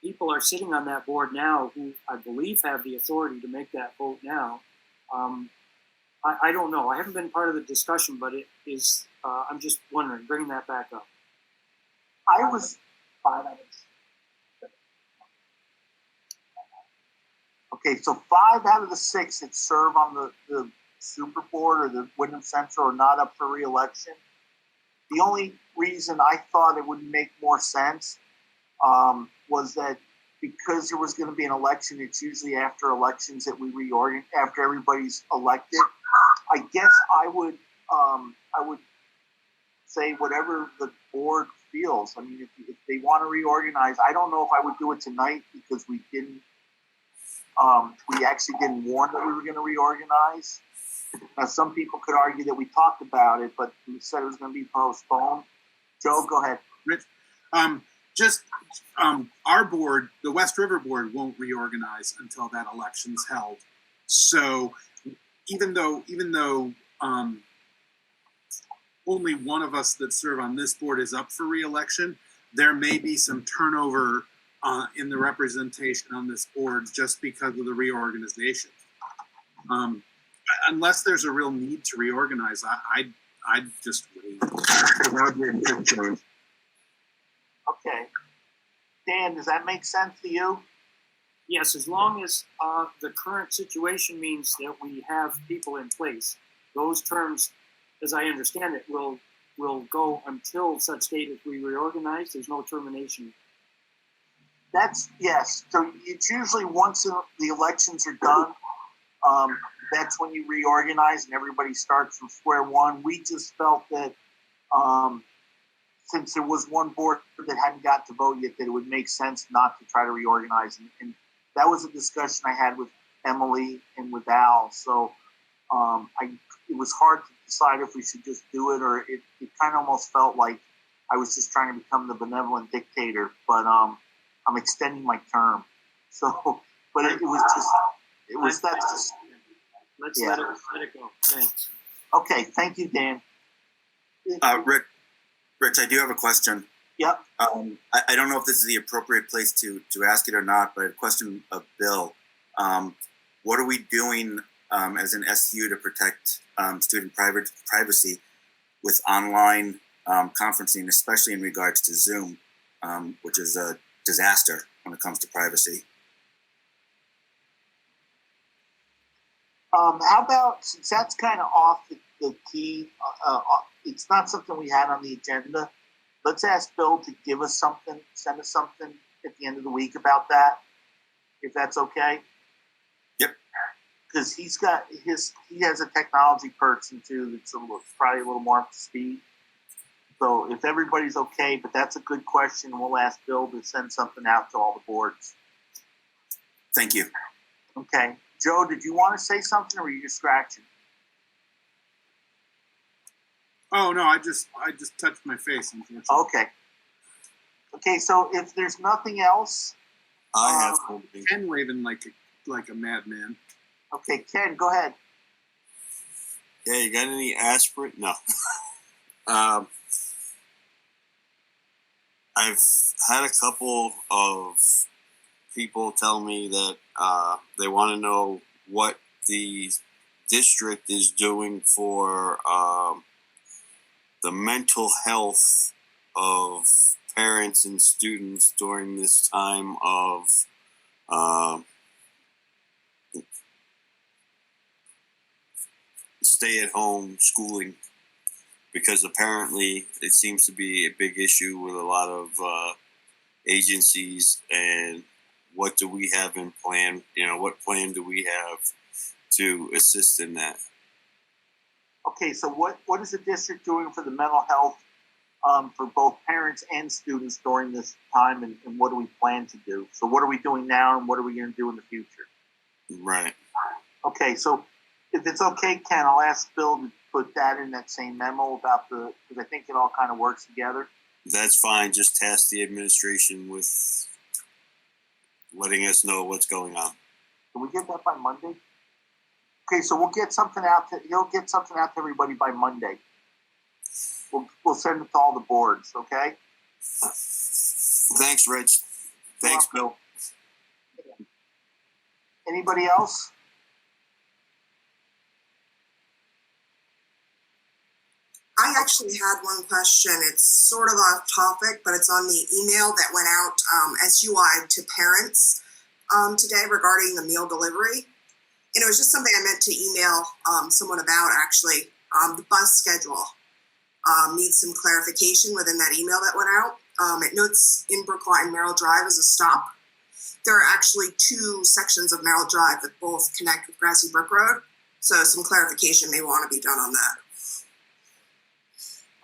Speaker 6: People are sitting on that board now who I believe have the authority to make that vote now. I don't know. I haven't been part of the discussion, but it is. I'm just wondering, bringing that back up.
Speaker 1: I was 5 items. Okay, so 5 out of the 6 that serve on the Super Board or the Windham Central are not up for re-election. The only reason I thought it would make more sense was that because there was going to be an election, it's usually after elections that we reorganize, after everybody's elected. I guess I would say whatever the board feels. I mean, if they want to reorganize, I don't know if I would do it tonight because we actually didn't warn that we were going to reorganize. Now, some people could argue that we talked about it, but we said it was going to be postponed. Joe, go ahead.
Speaker 7: Rich, our board, the West River board, won't reorganize until that election's held. So even though only one of us that serve on this board is up for re-election, there may be some turnover in the representation on this board just because of the reorganization. Unless there's a real need to reorganize, I'd just wait.
Speaker 1: Okay. Dan, does that make sense to you?
Speaker 6: Yes, as long as the current situation means that we have people in place. Those terms, as I understand it, will go until such date if we reorganize. There's no termination.
Speaker 1: Yes. So it's usually once the elections are done, that's when you reorganize and everybody starts from square one. We just felt that since there was one board that hadn't got to vote yet, that it would make sense not to try to reorganize. And that was a discussion I had with Emily and with Al. So it was hard to decide if we should just do it, or it kind of almost felt like I was just trying to become the benevolent dictator. But I'm extending my term. So, but that's just.
Speaker 6: Let's let it go. Thanks.
Speaker 1: Okay, thank you, Dan.
Speaker 10: Rich, I do have a question.
Speaker 1: Yep.
Speaker 10: I don't know if this is the appropriate place to ask it or not, but a question of Bill. What are we doing as an SU to protect student privacy with online conferencing, especially in regards to Zoom, which is a disaster when it comes to privacy?
Speaker 1: How about, since that's kind of off the key, it's not something we had on the agenda, let's ask Bill to give us something, send us something at the end of the week about that, if that's okay.
Speaker 10: Yep.
Speaker 1: Because he has a technology person too that's probably a little more up to speed. So if everybody's okay, but that's a good question, we'll ask Bill to send something out to all the boards.
Speaker 10: Thank you.
Speaker 1: Okay. Joe, did you want to say something, or were you just scratching?
Speaker 7: Oh no, I just touched my face, unfortunately.
Speaker 1: Okay. Okay, so if there's nothing else,
Speaker 9: I have something.
Speaker 7: Ken waving like a madman.
Speaker 1: Okay, Ken, go ahead.
Speaker 9: Yeah, you got any aspirin? No. I've had a couple of people tell me that they want to know what the district is doing for the mental health of parents and students during this time of stay-at-home schooling, because apparently it seems to be a big issue with a lot of agencies. And what do we have in plan? What plan do we have to assist in that?
Speaker 1: Okay, so what is the district doing for the mental health for both parents and students during this time, and what do we plan to do? So what are we doing now, and what are we going to do in the future?
Speaker 9: Right.
Speaker 1: Okay, so if it's okay, Ken, I'll ask Bill to put that in that same memo about because I think it all kind of works together.
Speaker 9: That's fine. Just task the administration with letting us know what's going on.
Speaker 1: Can we get that by Monday? Okay, so he'll get something out to everybody by Monday. We'll send it to all the boards, okay?
Speaker 9: Thanks, Rich. Thanks, Bill.
Speaker 1: Anybody else?
Speaker 13: I actually had one question. It's sort of off topic, but it's on the email that went out SU-wide to parents today regarding the meal delivery. And it was just something I meant to email someone about, actually. The bus schedule needs some clarification within that email that went out. It notes in Brookline Merrill Drive as a stop. There are actually two sections of Merrill Drive that both connect with Grassy Brook Road. So some clarification may want to be done on that.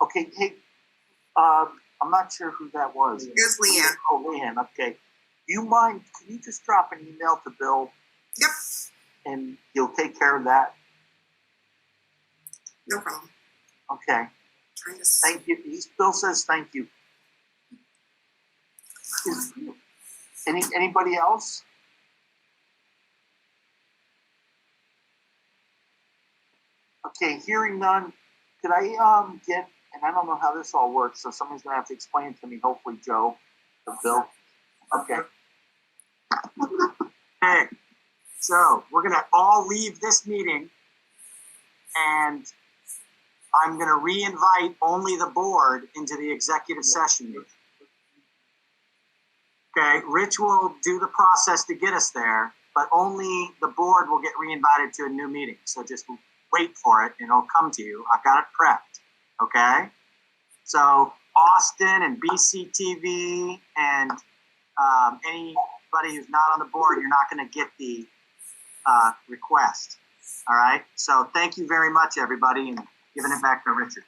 Speaker 1: Okay, hey, I'm not sure who that was.
Speaker 13: It's Leanne.
Speaker 1: Oh, Leanne, okay. Do you mind, can you just drop an email to Bill?
Speaker 13: Yep.
Speaker 1: And he'll take care of that?
Speaker 13: No problem.
Speaker 1: Okay. Thank you. Bill says thank you. Anybody else? Okay, hearing none, could I get, and I don't know how this all works, so somebody's going to have to explain it to me, hopefully Joe or Bill. Okay.
Speaker 6: Hey, so we're going to all leave this meeting, and I'm going to re-invite only the board into the executive session. Okay, Rich will do the process to get us there, but only the board will get re-invited to a new meeting. So just wait for it, and it'll come to you. I've got it prepped, okay? So Austin and BCTV and anybody who's not on the board, you're not going to get the request, all right? So thank you very much, everybody, and giving it back to Richard.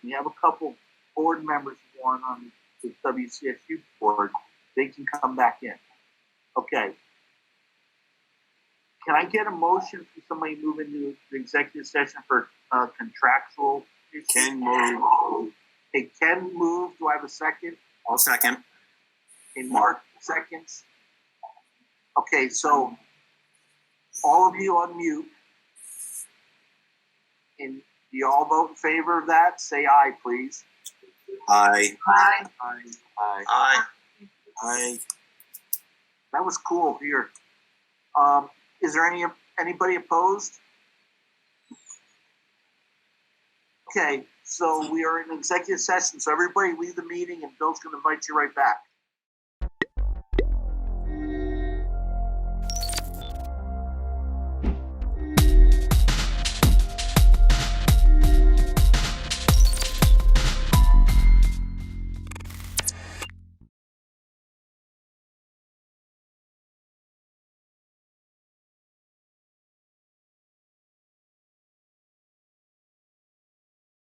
Speaker 1: We have a couple board members who aren't on the WCSU board. They can come back in. Okay. Can I get a motion from somebody moving to the executive session for contractual issues?
Speaker 9: Ken moved.
Speaker 1: Hey, Ken moved. Do I have a second?
Speaker 10: I'll second.
Speaker 1: Hey, Mark, seconds. Okay, so all of you unmute. And do you all vote in favor of that? Say aye, please.
Speaker 9: Aye.
Speaker 8: Aye.
Speaker 1: Aye.
Speaker 8: Aye.
Speaker 9: Aye.
Speaker 1: That was cool here. Is there anybody opposed? Okay, so we are in executive session, so everybody leave the meeting and Bill's gonna invite you right back.